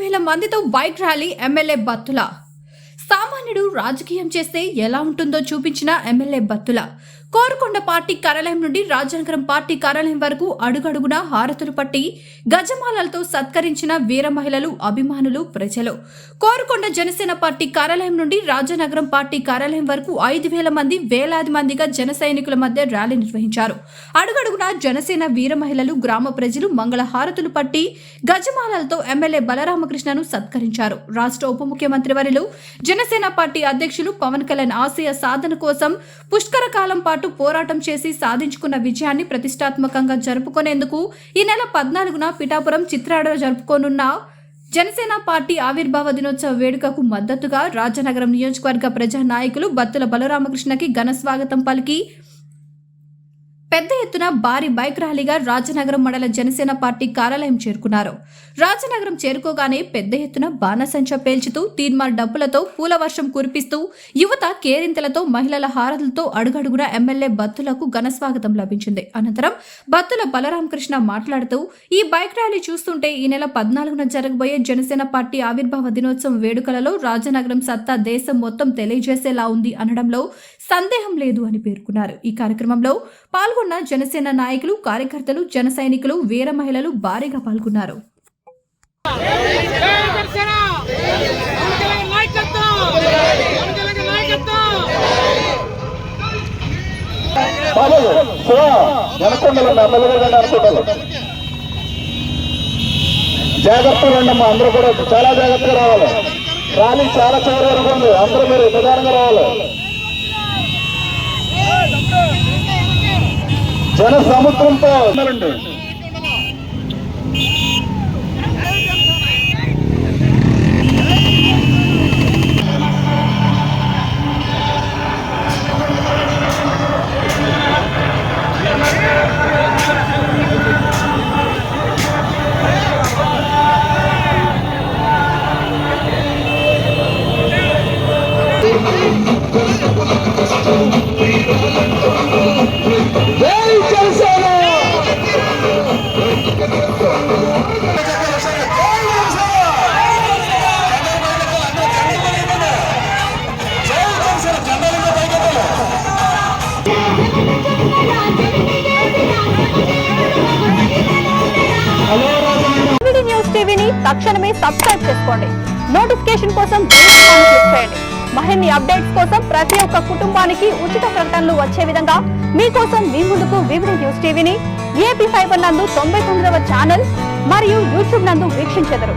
5,000 మందితో bike rally MLA Battula. సామాన్యుడు రాజకీయం చేస్తే ఎలా ఉంటుందో చూపించిన ఎమ్మెల్యే బత్తుల. కోరుకొండ పార్టీ కార్యాలయం నుండి రాజనగరం పార్టీ కార్యాలయం వరకు అడుగడుగునా హారతులు పట్టి గజమాలలతో సత్కరించిన వీర మహిళలు, అభిమానులు, ప్రజలు. కోరుకొండ జనసేన పార్టీ కార్యాలయం నుండి రాజనగరం పార్టీ కార్యాలయం వరకు 5,000 మంది వేలాది మందిగా జన సైనికుల మధ్య ర్యాలీ నిర్వహించారు. అడుగడుగునా జనసేన వీర మహిళలు, గ్రామ ప్రజలు మంగళ హారతులు పట్టి గజమాలలతో ఎమ్మెల్యే బలరామకృష్ణను సత్కరించారు. రాష్ట్ర ఉప ముఖ్యమంత్రి వర్యులు, జనసేన పార్టీ అధ్యక్షులు పవన్ కళ్యాణ్ ఆశయ సాధన కోసం పుష్కర కాలం పాటు పోరాటం చేసి సాధించుకున్న విజయాన్ని ప్రతిష్టాత్మకంగా జరుపుకునేందుకు ఈ నెల 14న పిఠాపురం చిత్రాడలో జరుపుకోనున్న జనసేన పార్టీ ఆవిర్భావ దినోత్సవ వేడుకకు మద్దతుగా రాజనగరం నియోజకవర్గ ప్రజా నాయకులు బత్తుల బలరామకృష్ణకి ఘన స్వాగతం పలికి పెద్ద ఎత్తున భారీ బైక్ ర్యాలీగా రాజనగరం మండల జనసేన పార్టీ కార్యాలయం చేరుకున్నారు. రాజనగరం చేరుకోగానే పెద్ద ఎత్తున బాణసంచా పేల్చుతూ, తీన్మార్ డప్పులతో పూల వర్షం కురిపిస్తూ, యువత కేరింతలతో, మహిళల హారతులతో అడుగడుగున ఎమ్మెల్యే బత్తులకు ఘన స్వాగతం లభించింది. అనంతరం బత్తుల బలరామకృష్ణ మాట్లాడుతూ, ఈ బైక్ ర్యాలీ చూస్తుంటే ఈ నెల 14న జరగబోయే జనసేన పార్టీ ఆవిర్భావ దినోత్సవం వేడుకలలో రాజనగరం సత్తా దేశం మొత్తం తెలియజేసేలా ఉంది అనడంలో సందేహం లేదు అని పేర్కొన్నారు. ఈ కార్యక్రమంలో పాల్గొన్న జనసేన నాయకులు, కార్యకర్తలు, జన సైనికులు, వీర మహిళలు భారీగా పాల్గొన్నారు. జాగ్రత్తగా ఉండమ్మా, అందరూ కూడా చాలా జాగ్రత్తగా రావాలి. ర్యాలీ చాలా చివరి వరకు ఉంది, అందరూ మీరు నిదానంగా రావాలి. జన సముద్రంతో ఉన్నారండి. న్యూస్ టీవీని తక్షణమే సబ్స్క్రైబ్ చేసుకోండి. నోటిఫికేషన్ కోసం బెల్ ఐకాన్ క్లిక్ చేయండి. మరిన్ని అప్డేట్స్ కోసం ప్రతి ఒక్క కుటుంబానికి ఉచిత ప్రకటనలు వచ్చే విధంగా మీకోసం మీ ముందుకు వివిధ న్యూస్ టీవీని ఏపీ 5 నందు 99వ ఛానల్ మరియు యూట్యూబ్ నందు వీక్షించెదరు.